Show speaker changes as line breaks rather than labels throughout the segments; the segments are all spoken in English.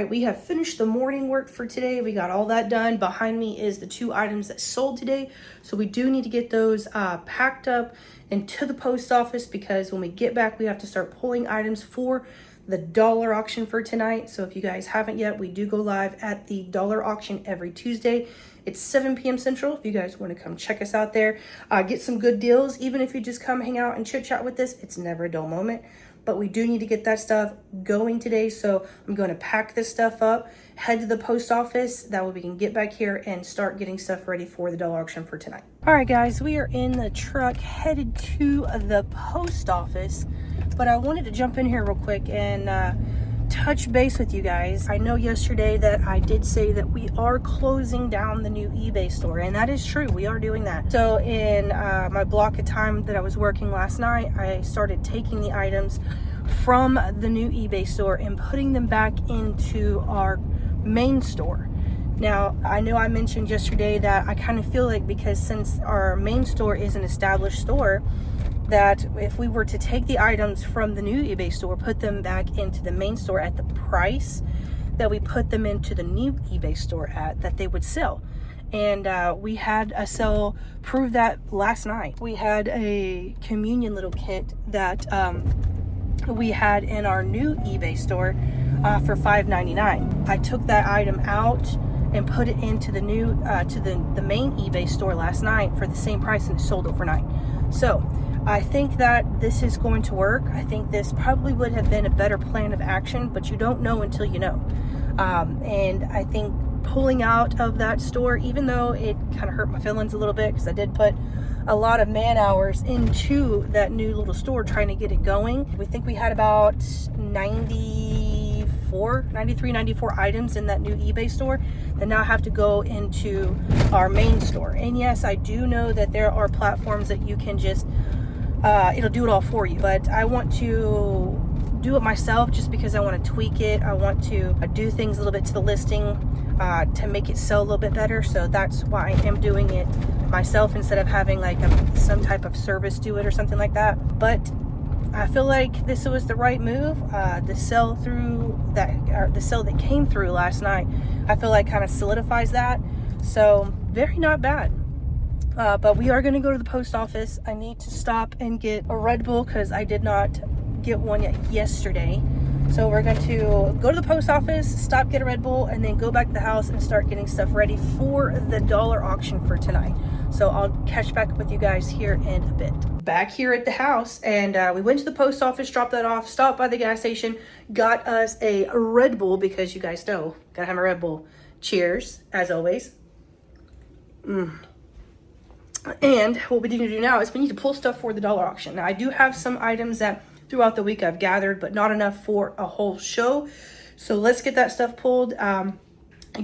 We have finished the morning work for today. We got all that done. Behind me is the 2 items that sold today. So we do need to get those packed up and to the post office, because when we get back, we have to start pulling items for the dollar auction for tonight. So if you guys haven't yet, we do go live at the dollar auction every Tuesday. It's 7 p.m. Central. If you guys want to come check us out there, get some good deals. Even if you just come hang out and chit chat with us, it's never a dull moment. But we do need to get that stuff going today. So I'm going to pack this stuff up, head to the post office. That way we can get back here and start getting stuff ready for the dollar auction for tonight. All right, guys, we are in the truck headed to the post office. But I wanted to jump in here real quick and touch base with you guys. I know yesterday that I did say that we are closing down the new eBay store, and that is true. We are doing that. So in my block of time that I was working last night, I started taking the items from the new eBay store and putting them back into our main store. Now, I know I mentioned yesterday that I kind of feel like, because since our main store is an established store, that if we were to take the items from the new eBay store, put them back into the main store at the price that we put them into the new eBay store at, that they would sell. And we had a sale prove that last night. We had a communion little kit that we had in our new eBay store for $5.99. I took that item out and put it into the new to the main eBay store last night for the same price, and it sold overnight. So I think that this is going to work. I think this probably would have been a better plan of action, but you don't know until you know. And I think pulling out of that store, even though it kind of hurt my feelings a little bit, because I did put a lot of man hours into that new little store trying to get it going. We think we had about 93, 94 items in that new eBay store that now have to go into our main store. And yes, I do know that there are platforms that you can just it'll do it all for you, but I want to do it myself just because I want to tweak it. I want to do things a little bit to the listing to make it sell a little bit better. So that's why I am doing it myself instead of having like some type of service do it or something like that. But I feel like this was the right move. The sale that came through last night, I feel like kind of solidifies that. So very not bad. But we are going to go to the post office. I need to stop and get a Red Bull because I did not get one yet yesterday. So we're going to go to the post office, stop, get a Red Bull, and then go back to the house and start getting stuff ready for the dollar auction for tonight. So I'll catch back up with you guys here in a bit. Back here at the house, and we went to the post office, dropped that off, stopped by the gas station, got us a Red Bull because you guys know, gotta have a Red Bull. Cheers, as always. And what we need to do now is we need to pull stuff for the dollar auction. Now, I do have some items that throughout the week I've gathered, but not enough for a whole show. So let's get that stuff pulled, and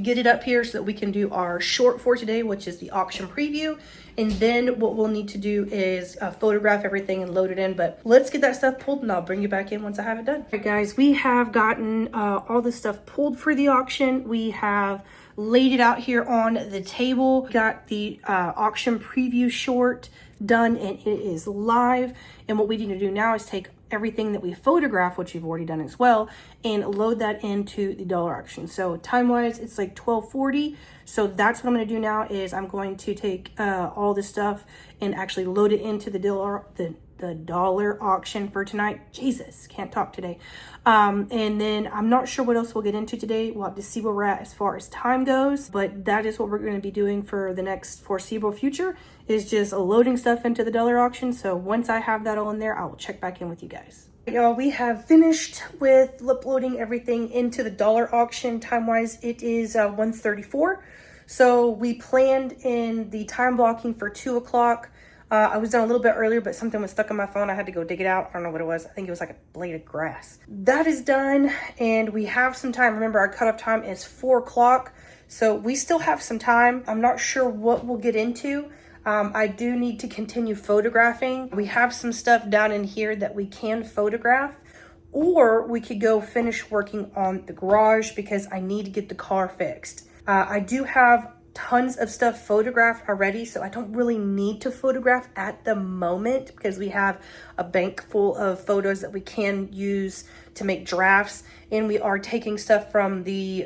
get it up here so that we can do our short for today, which is the auction preview. And then what we'll need to do is photograph everything and load it in. But let's get that stuff pulled, and I'll bring you back in once I have it done. All right, guys, we have gotten all the stuff pulled for the auction. We have laid it out here on the table. Got the auction preview short done, and it is live. And what we need to do now is take everything that we photograph, which you've already done as well, and load that into the dollar auction. So time wise, it's like 12:40. So that's what I'm going to do now is I'm going to take all this stuff and actually load it into the dollar auction for tonight. Jesus, can't talk today. And then I'm not sure what else we'll get into today. We'll have to see where we're at as far as time goes, but that is what we're going to be doing for the next foreseeable future, is just loading stuff into the dollar auction. So once I have that all in there, I will check back in with you guys. Y'all, we have finished with uploading everything into the dollar auction. Time wise, it is 1:34. So we planned in the time blocking for 2 o'clock. I was done a little bit earlier, but something was stuck on my phone. I had to go dig it out. I don't know what it was. I think it was like a blade of grass. That is done, and we have some time. Remember, our cutoff time is 4 o'clock, so we still have some time. I'm not sure what we'll get into. I do need to continue photographing. We have some stuff down in here that we can photograph, or we could go finish working on the garage because I need to get the car fixed. I do have tons of stuff photographed already, so I don't really need to photograph at the moment because we have a bank full of photos that we can use to make drafts. And we are taking stuff from the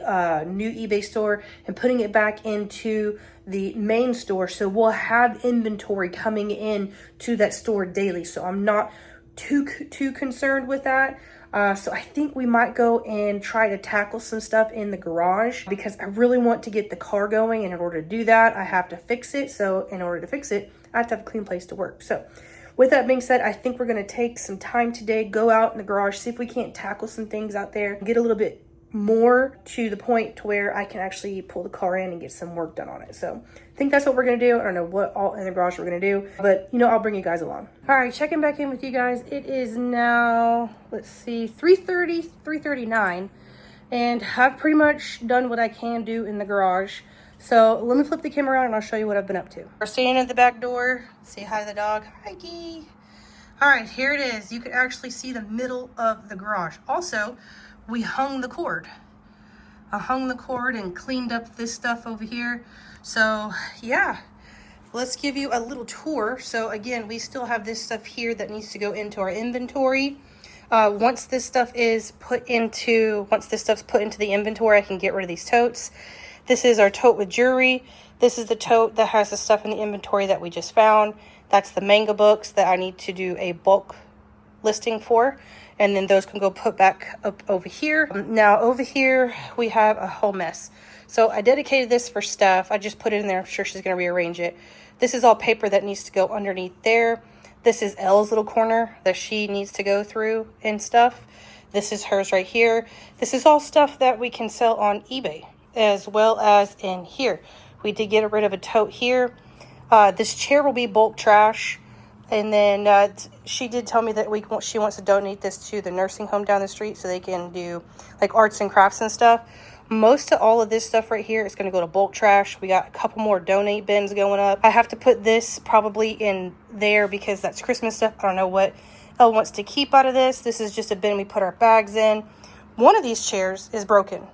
new eBay store and putting it back into the main store, so we'll have inventory coming in to that store daily. So I'm not too concerned with that. So I think we might go and try to tackle some stuff in the garage because I really want to get the car going. And in order to do that, I have to fix it. So in order to fix it, I have to have a clean place to work. So with that being said, I think we're going to take some time today, go out in the garage, see if we can't tackle some things out there, get a little bit more to the point to where I can actually pull the car in and get some work done on it. So I think that's what we're going to do. I don't know what all in the garage we're going to do, but you know, I'll bring you guys along. All right, checking back in with you guys. It is now, let's see, 3:39, and I've pretty much done what I can do in the garage. So let me flip the camera around and I'll show you what I've been up to. We're standing at the back door. Say hi to the dog. Hi, Gee. All right, here it is. You can actually see the middle of the garage. Also, we hung the cord. I hung the cord and cleaned up this stuff over here. So yeah, let's give you a little tour. So again, we still have this stuff here that needs to go into our inventory. Once this stuff's put into the inventory, I can get rid of these totes. This is our tote with jewelry. This is the tote that has the stuff in the inventory that we just found. That's the manga books that I need to do a bulk listing for, and then those can go put back up over here. Now over here we have a whole mess. So I dedicated this for Steph. I just put it in there. I'm sure she's going to rearrange it. This is all paper that needs to go underneath there. This is Elle's little corner that she needs to go through and stuff. This is hers right here. This is all stuff that we can sell on eBay as well as in here. We did get rid of a tote here. This chair will be bulk trash. And then she did tell me that she wants to donate this to the nursing home down the street so they can do like arts and crafts and stuff. Most of all of this stuff right here is going to go to bulk trash. We got a couple more donate bins going up. I have to put this probably in there because that's Christmas stuff. I don't know what Elle wants to keep out of this. This is just a bin we put our bags in. One of these chairs is broken,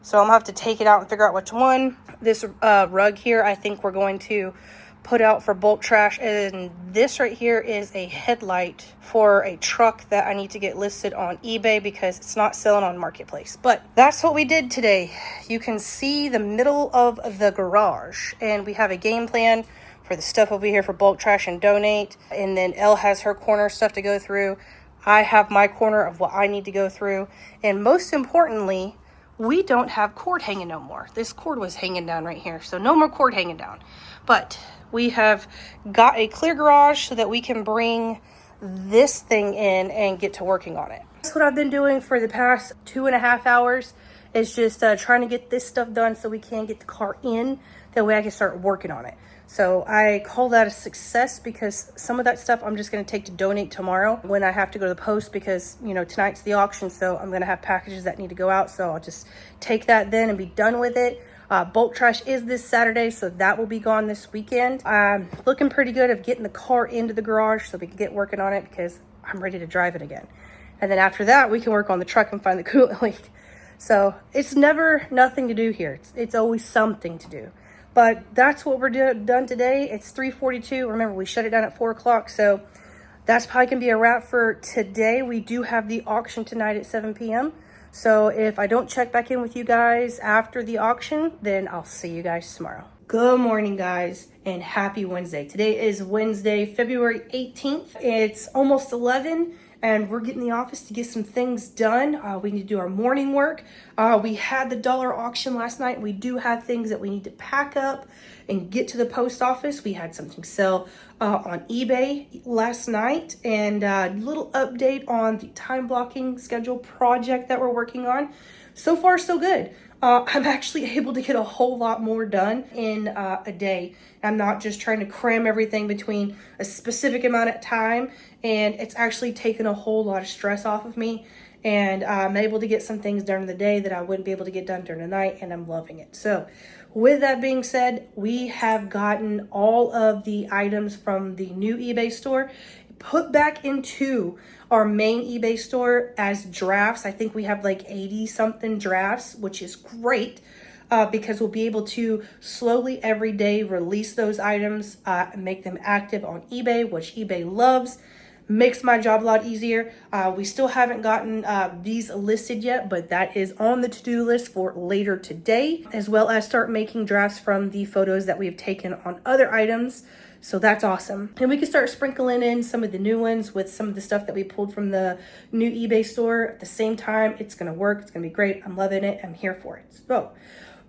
so I'm going to have to take it out and figure out which one. This rug here, I think we're going to put out for bulk trash, and this right here is a headlight for a truck that I need to get listed on eBay because it's not selling on Marketplace. But that's what we did today. You can see the middle of the garage, and we have a game plan for the stuff over here for bulk trash and donate, and then Elle has her corner stuff to go through. I have my corner of what I need to go through, and most importantly, we don't have cord hanging no more. This cord was hanging down right here, so no more cord hanging down. But we have got a clear garage so that we can bring this thing in and get to working on it. That's what I've been doing for the past 2.5 hours, is just trying to get this stuff done so we can get the car in. That way I can start working on it. So I call that a success because some of that stuff I'm just going to take to donate tomorrow when I have to go to the post because, you know, tonight's the auction. So I'm going to have packages that need to go out. So I'll just take that then and be done with it. Bulk trash is this Saturday, so that will be gone this weekend. I'm looking pretty good of getting the car into the garage so we can get working on it because I'm ready to drive it again. And then after that, we can work on the truck and find the coolant leak. So it's never nothing to do here. It's always something to do. But that's what we're done today. It's 3:42. Remember, we shut it down at 4 o'clock. So that's probably going to be a wrap for today. We do have the auction tonight at 7 p.m. So if I don't check back in with you guys after the auction, then I'll see you guys tomorrow. Good morning, guys, and happy Wednesday. Today is Wednesday, February 18th. It's almost 11, and we're getting in the office to get some things done. We need to do our morning work. We had the dollar auction last night. We do have things that we need to pack up and get to the post office. We had something sell on eBay last night, and a little update on the time blocking schedule project that we're working on. So far, so good. I'm actually able to get a whole lot more done in a day. I'm not just trying to cram everything between a specific amount of time, and it's actually taken a whole lot of stress off of me. And I'm able to get some things done in the day that I wouldn't be able to get done during the night, and I'm loving it. So with that being said, we have gotten all of the items from the new eBay store put back into our main eBay store as drafts. I think we have like 80 something drafts, which is great. because we'll be able to slowly every day release those items and make them active on eBay, which eBay loves. Makes my job a lot easier. We still haven't gotten these listed yet, but that is on the to-do list for later today, as well as start making drafts from the photos that we have taken on other items. So that's awesome. And we can start sprinkling in some of the new ones with some of the stuff that we pulled from the new eBay store at the same time. It's gonna work, it's gonna be great. I'm loving it, I'm here for it. So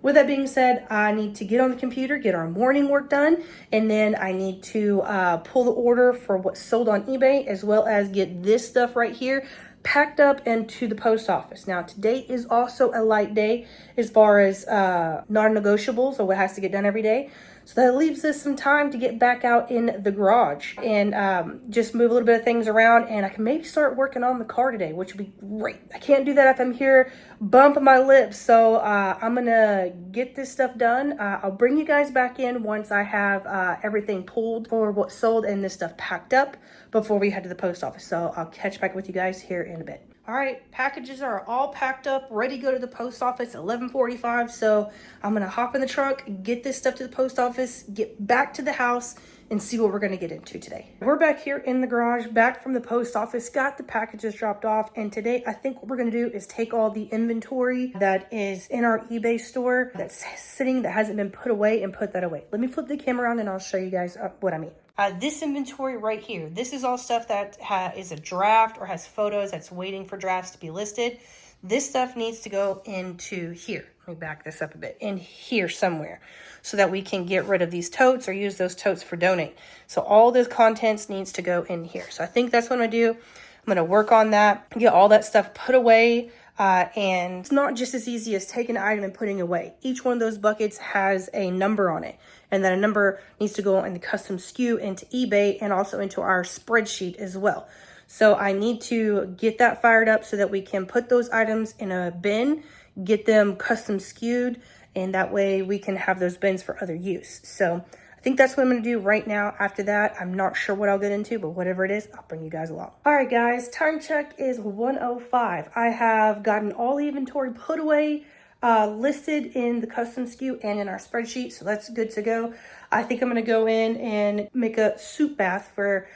with that being said, I need to get on the computer, get our morning work done, and then I need to pull the order for what's sold on eBay, as well as get this stuff right here packed up into the post office. Now, today is also a light day as far as non-negotiables or what has to get done every day. So that leaves us some time to get back out in the garage and just move a little bit of things around, and I can maybe start working on the car today, which would be great. I can't do that if I'm here bumping my lips, so I'm gonna get this stuff done. I'll bring you guys back in once I have everything pulled for what's sold and this stuff packed up before we head to the post office. So I'll catch back with you guys here in a bit. All right, packages are all packed up, ready to go to the post office at 11:45. So I'm gonna hop in the truck, get this stuff to the post office, get back to the house, and see what we're gonna get into today. We're back here in the garage, back from the post office, got the packages dropped off. And today, I think what we're gonna do is take all the inventory that is in our eBay store that's sitting, that hasn't been put away, and put that away. Let me flip the camera around and I'll show you guys what I mean. This inventory right here, this is all stuff that is a draft or has photos that's waiting for drafts to be listed. This stuff needs to go into here. Let me back this up a bit. In here somewhere, so that we can get rid of these totes or use those totes for donate. So all those contents needs to go in here. So I think that's what I'm gonna do. I'm gonna work on that, get all that stuff put away. And it's not just as easy as taking an item and putting it away. Each one of those buckets has a number on it, and that a number needs to go in the custom SKU into eBay and also into our spreadsheet as well. So I need to get that fired up so that we can put those items in a bin, get them custom SKU'd, and that way we can have those bins for other use. So I think that's what I'm going to do right now. After that, I'm not sure what I'll get into, but whatever it is, I'll bring you guys along. All right, guys, time check is 1:05. I have gotten all the inventory put away, listed in the custom SKU and in our spreadsheet, so that's good to go. I think I'm going to go in and make a soup bath for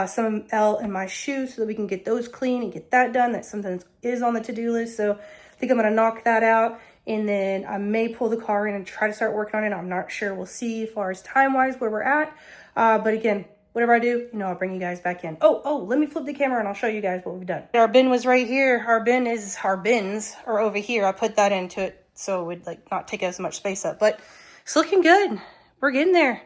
some L in my shoes so that we can get those clean and get that done. That's something that is on the to-do list, so I think I'm going to knock that out. And then I may pull the car in and try to start working on it. I'm not sure. We'll see as far as time-wise where we're at. But again, whatever I do, you know, I'll bring you guys back in. Oh, let me flip the camera and I'll show you guys what we've done. Our bin was right here. Our bins are over here. I put that into it so it would like not take as much space up. But it's looking good. We're getting there.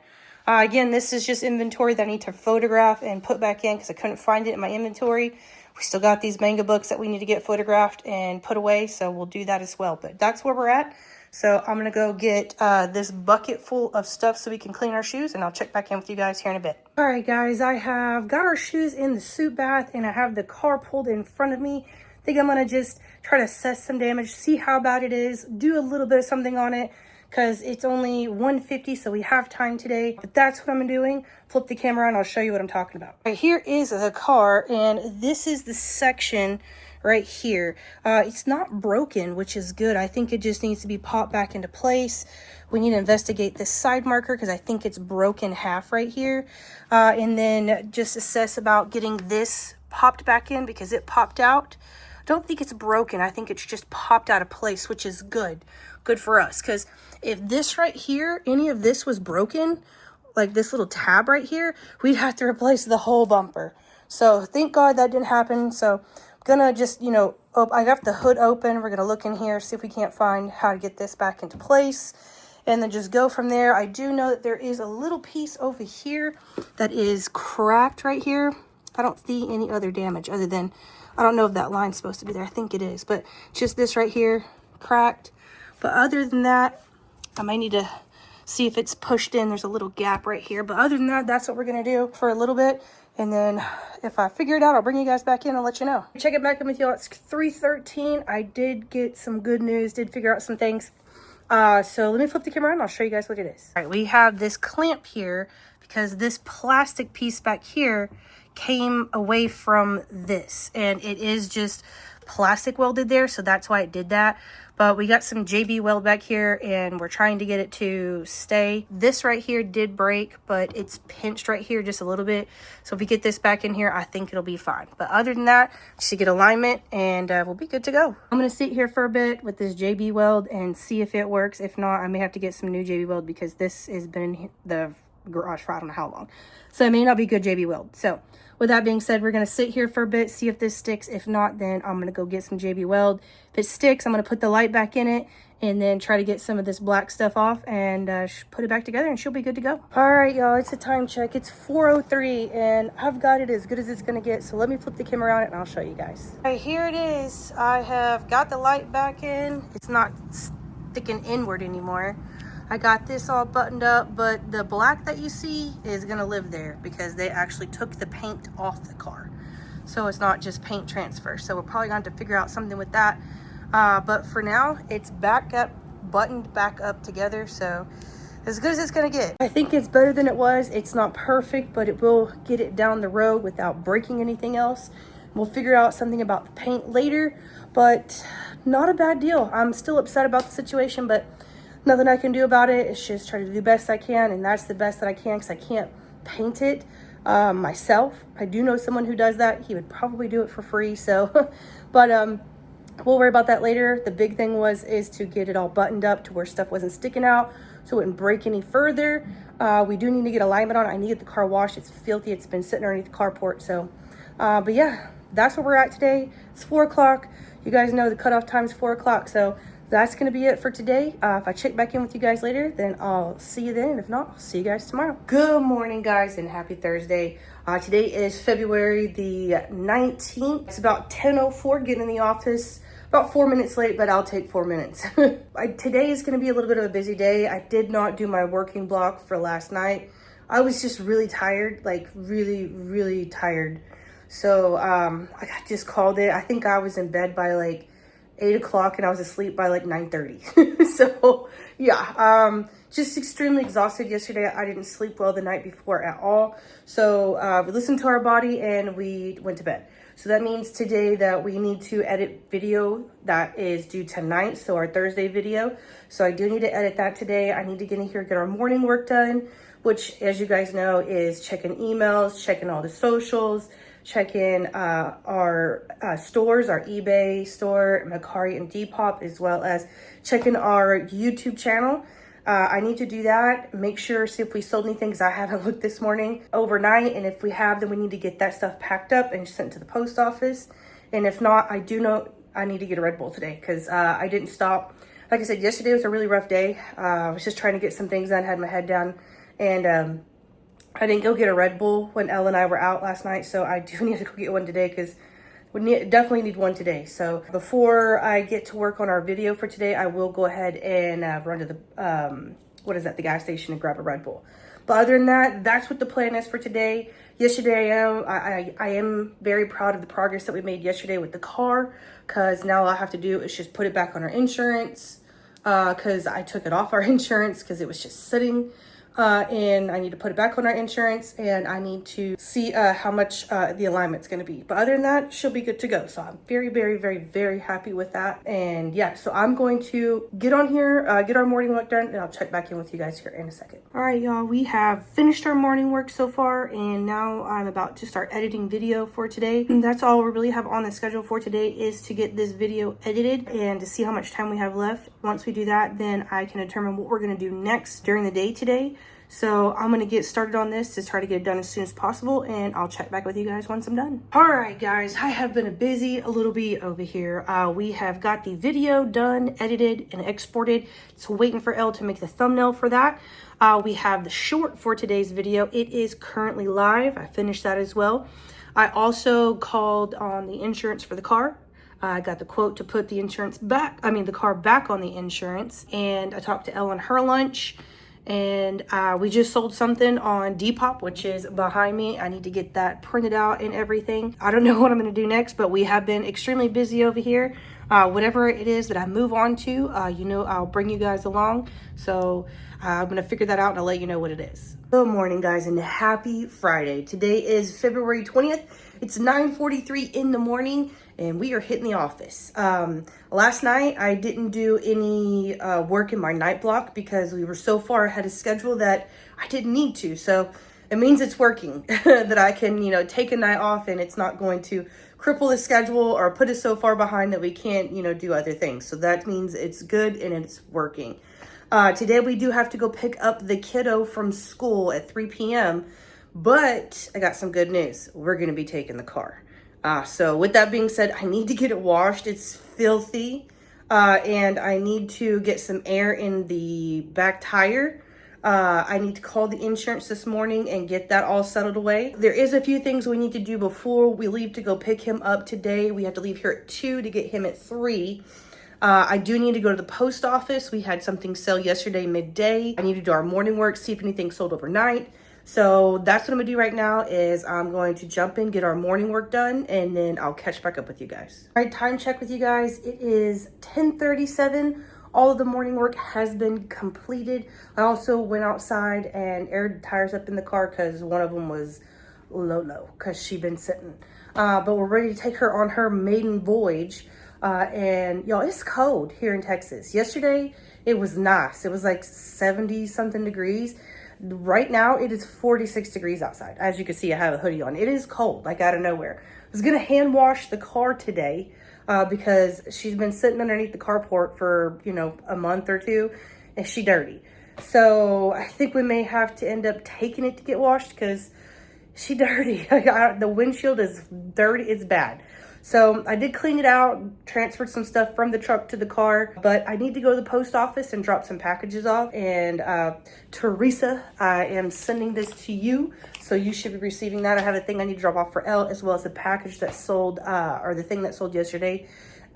Again, this is just inventory that I need to photograph and put back in because I couldn't find it in my inventory. We still got these manga books that we need to get photographed and put away, so we'll do that as well. But that's where we're at. So I'm going to go get this bucket full of stuff so we can clean our shoes, and I'll check back in with you guys here in a bit. All right, guys, I have got our shoes in the soup bath, and I have the car pulled in front of me. I think I'm going to just try to assess some damage, see how bad it is, do a little bit of something on it, because it's only 1:50, so we have time today. But that's what I'm doing. Flip the camera and I'll show you what I'm talking about. Right, here is the car, and this is the section right here. It's not broken, which is good. I think it just needs to be popped back into place. We need to investigate this side marker because I think it's broken half right here. And then just assess about getting this popped back in because it popped out. Don't think it's broken. I think it's just popped out of place, which is good for us. Because if this right here, any of this was broken, like this little tab right here, we'd have to replace the whole bumper. So thank God that didn't happen. So I'm gonna just, you know, I got the hood open. We're gonna look in here, see if we can't find how to get this back into place, and then just go from there. I do know that there is a little piece over here that is cracked right here. I don't see any other damage other than, I don't know if that line's supposed to be there. I think it is, but just this right here, cracked. But other than that, I might need to see if it's pushed in. There's a little gap right here. But other than that, that's what we're going to do for a little bit. And then if I figure it out, I'll bring you guys back in and let you know. Check it back in with y'all. It's 3:13. I did get some good news, did figure out some things. So let me flip the camera and I'll show you guys what it is. All right, we have this clamp here because this plastic piece back here came away from this, and it is just plastic welded there, so that's why it did that. But we got some JB Weld back here and we're trying to get it to stay. This right here did break, but it's pinched right here just a little bit. So if we get this back in here, I think it'll be fine. But other than that, just to get alignment and we'll be good to go. I'm going to sit here for a bit with this JB Weld and see if it works. If not, I may have to get some new JB Weld because this has been in the garage for I don't know how long. So it may not be good JB Weld. So with that being said, we're going to sit here for a bit, see if this sticks. If not, then I'm going to go get some JB Weld. If it sticks, I'm going to put the light back in it and then try to get some of this black stuff off and put it back together and she'll be good to go. All right, y'all, it's a time check. It's 4:03 and I've got it as good as it's going to get. So let me flip the camera around it and I'll show you guys. All right, here it is. I have got the light back in. It's not sticking inward anymore. I got this all buttoned up, but the black that you see is gonna live there because they actually took the paint off the car. So it's not just paint transfer. So we're probably going to have to figure out something with that. But for now, it's back up, buttoned back up together. So as good as it's gonna get. I think it's better than it was. It's not perfect, but it will get it down the road without breaking anything else. We'll figure out something about the paint later, but not a bad deal. I'm still upset about the situation, but nothing I can do about it. It's just try to do the best I can, and that's the best that I can because I can't paint it myself. I do know someone who does that. He would probably do it for free. So, but we'll worry about that later. The big thing is to get it all buttoned up to where stuff wasn't sticking out, so it wouldn't break any further. We do need to get alignment on it. I need to get the car washed. It's filthy. It's been sitting underneath the carport. So, but yeah, that's where we're at today. It's 4 o'clock. You guys know the cutoff time is 4 o'clock. So that's going to be it for today. If I check back in with you guys later, then I'll see you then. And if not, I'll see you guys tomorrow. Good morning, guys, and happy Thursday. Today is February the 19th. It's about 10:04, getting in the office. About 4 minutes late, but I'll take 4 minutes. Today is going to be a little bit of a busy day. I did not do my working block for last night. I was just really tired, like really, really tired. So I just called it. I think I was in bed by like 8 o'clock and I was asleep by like 9:30. So yeah, just extremely exhausted yesterday. I didn't sleep well the night before at all. So we listened to our body and we went to bed. So that means today that we need to edit video that is due tonight. So our Thursday video. So I do need to edit that today. I need to get in here, get our morning work done, which as you guys know is checking emails, checking all the socials, checking our stores, our eBay store, Mercari and Depop, as well as checking our YouTube channel. I need to do that, make sure, see if we sold anything because I haven't looked this morning overnight. And if we have, then we need to get that stuff packed up and sent to the post office. And if not, I do know I need to get a Red Bull today because I didn't stop. Like I said, yesterday was a really rough day. I was just trying to get some things done, had my head down. And I didn't go get a Red Bull when Elle and I were out last night. So I do need to go get one today because we definitely need one today. So before I get to work on our video for today, I will go ahead and run to the, the gas station and grab a Red Bull. But other than that, that's what the plan is for today. Yesterday, I am very proud of the progress that we made yesterday with the car because now all I have to do is just put it back on our insurance because I took it off our insurance because it was just sitting. And I need to put it back on our insurance and I need to see how much the alignment's going to be. But other than that, she'll be good to go. So I'm very, very, very, very happy with that. And yeah, so I'm going to get on here, get our morning work done, and I'll check back in with you guys here in a second. All right, y'all, we have finished our morning work so far, and now I'm about to start editing video for today. And that's all we really have on the schedule for today is to get this video edited and to see how much time we have left. Once we do that, then I can determine what we're going to do next during the day today. So I'm going to get started on this to try to get it done as soon as possible, and I'll check back with you guys once I'm done. All right, guys, I have been busy a little bit over here. We have got the video done, edited, and exported. So waiting for Elle to make the thumbnail for that. We have the short for today's video. It is currently live. I finished that as well. I also called on the insurance for the car. I got the quote to put the the car back on the insurance. And I talked to Elle on her lunch. And we just sold something on Depop, which is behind me. I need to get that printed out and everything. I don't know what I'm going to do next, but we have been extremely busy over here. Whatever it is that I move on to, I'll bring you guys along. So I'm going to figure that out and I'll let you know what it is. Good morning, guys, and happy Friday. Today is February 20th. It's 9:43 in the morning, and we are hitting the office. Last night I didn't do any work in my night block because we were so far ahead of schedule that I didn't need to. So it means it's working, that I can, you know, take a night off and it's not going to cripple the schedule or put us so far behind that we can't, you know, do other things. So that means it's good and it's working. Today we do have to go pick up the kiddo from school at 3 p.m. But I got some good news. We're going to be taking the car. So with that being said, I need to get it washed. It's filthy. And I need to get some air in the back tire. I need to call the insurance this morning and get that all settled away. There is a few things we need to do before we leave to go pick him up today. We have to leave here at 2 to get him at 3. I do need to go to the post office. We had something sell yesterday midday. I need to do our morning work, see if anything sold overnight. So that's what I'm gonna do right now is I'm going to jump in, get our morning work done, and then I'll catch back up with you guys. All right, time check with you guys. It is 10:37. All of the morning work has been completed. I also went outside and aired the tires up in the car because one of them was low because she'd been sitting. But we're ready to take her on her maiden voyage. And y'all, it's cold here in Texas. Yesterday, it was nice. It was like 70 something degrees. Right now, it is 46 degrees outside. As you can see, I have a hoodie on. It is cold, like out of nowhere. I was gonna hand wash the car today because she's been sitting underneath the carport for, you know, a month or two, and she dirty. So I think we may have to end up taking it to get washed because she dirty. The windshield is dirty. It's bad. So I did clean it out, transferred some stuff from the truck to the car, but I need to go to the post office and drop some packages off. And Teresa, I am sending this to you, so you should be receiving that. I have a thing I need to drop off for Elle, as well as the package that sold, or the thing that sold yesterday.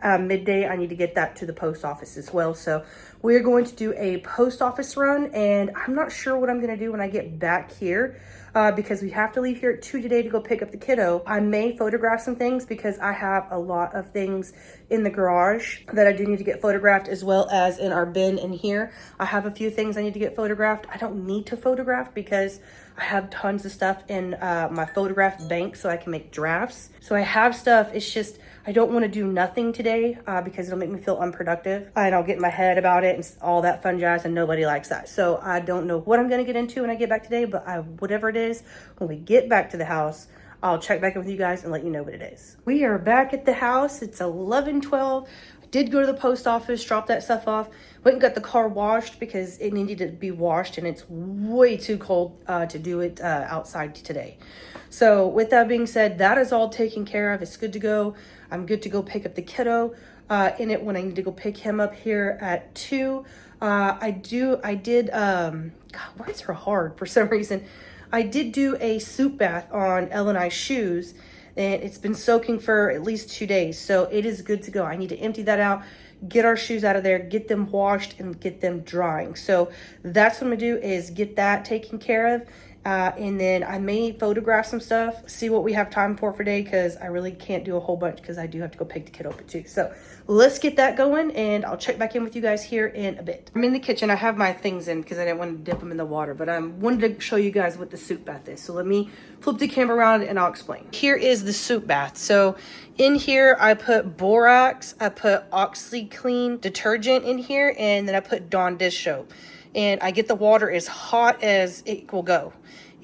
Midday, I need to get that to the post office as well. So we're going to do a post office run, and I'm not sure what I'm going to do when I get back here because we have to leave here at 2 today to go pick up the kiddo. I may photograph some things because I have a lot of things in the garage that I do need to get photographed, as well as in our bin in here. I have a few things I need to get photographed. I don't need to photograph because I have tons of stuff in my photograph bank so I can make drafts. So I have stuff. It's just I don't want to do nothing today because it'll make me feel unproductive and I'll get in my head about it and all that fun jazz, and nobody likes that. So I don't know what I'm going to get into when I get back today, but whatever it is, when we get back to the house, I'll check back in with you guys and let you know what it is. We are back at the house. It's 11:12. I did go to the post office, drop that stuff off, went and got the car washed because it needed to be washed and it's way too cold to do it outside today. So with that being said, that is all taken care of. It's good to go. I'm good to go pick up the kiddo in it when I need to go pick him up here at 2. God, words are hard for some reason. I did do a soup bath on Elle and I's shoes, and it's been soaking for at least 2 days. So it is good to go. I need to empty that out, get our shoes out of there, get them washed, and get them drying. So that's what I'm gonna do is get that taken care of. And then I may photograph some stuff, see what we have time for today, because I really can't do a whole bunch because I do have to go pick the kid up too. So let's get that going, and I'll check back in with you guys here in a bit. I'm in the kitchen. I have my things in because I didn't want to dip them in the water, but I wanted to show you guys what the soup bath is. So let me flip the camera around and I'll explain. Here is the soup bath. So in here, I put borax, I put OxiClean detergent in here, and then I put Dawn dish soap. And I get the water as hot as it will go.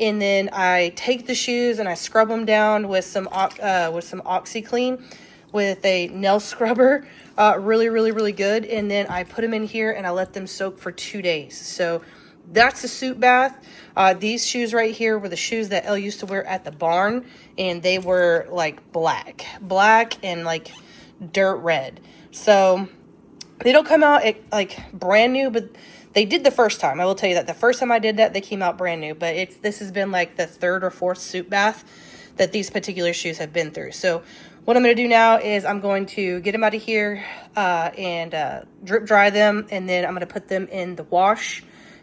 And then I take the shoes and I scrub them down with some OxiClean with a nail scrubber. Really good. And then I put them in here and I let them soak for 2 days. So that's the soup bath. These shoes right here were the shoes that Elle used to wear at the barn, and they were like black and like dirt red. So they don't come out like brand new, but they did the first time. I will tell you that the first time I did that, they came out brand new. But this has been like the 3rd or 4th soup bath that these particular shoes have been through. So what I'm going to do now is I'm going to get them out of here and drip dry them. And then I'm going to put them in the wash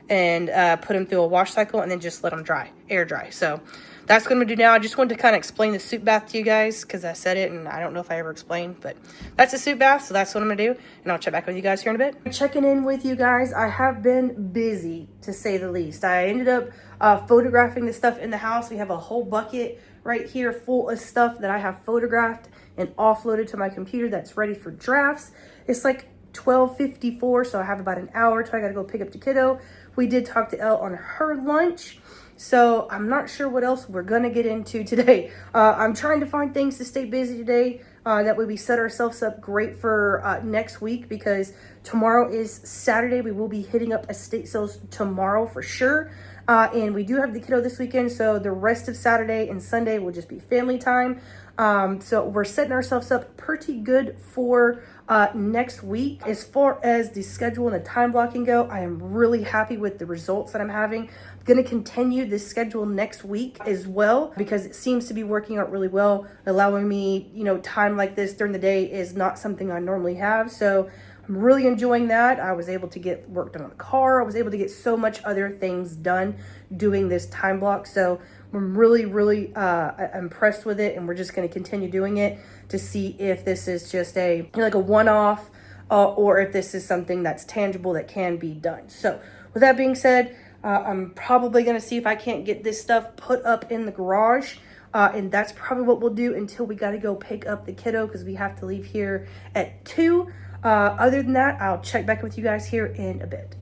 and put them through a wash cycle and then just let them dry, air dry. So that's what I'm going to do now. I just wanted to kind of explain the soup bath to you guys because I said it and I don't know if I ever explained, but that's a soup bath. So that's what I'm going to do. And I'll check back with you guys here in a bit. Checking in with you guys. I have been busy, to say the least. I ended up photographing the stuff in the house. We have a whole bucket right here full of stuff that I have photographed and offload it to my computer that's ready for drafts. It's like 12:54, so I have about an hour till I gotta go pick up the kiddo. We did talk to Elle on her lunch, so I'm not sure what else we're gonna get into today. I'm trying to find things to stay busy today. That way we set ourselves up great for next week, because tomorrow is Saturday. We will be hitting up estate sales tomorrow for sure. And we do have the kiddo this weekend, so the rest of Saturday and Sunday will just be family time. So we're setting ourselves up pretty good for next week. As far as the schedule and the time blocking go, I am really happy with the results that I'm having. I'm going to continue this schedule next week as well, because it seems to be working out really well, allowing me, time like this during the day is not something I normally have. So I'm really enjoying that. I was able to get work done on the car. I was able to get so much other things done doing this time block. So I'm really, really impressed with it, and we're just going to continue doing it to see if this is just a one-off, or if this is something that's tangible that can be done. So with that being said, I'm probably going to see if I can't get this stuff put up in the garage. And that's probably what we'll do until we got to go pick up the kiddo, because we have to leave here at 2. Other than that, I'll check back with you guys here in a bit.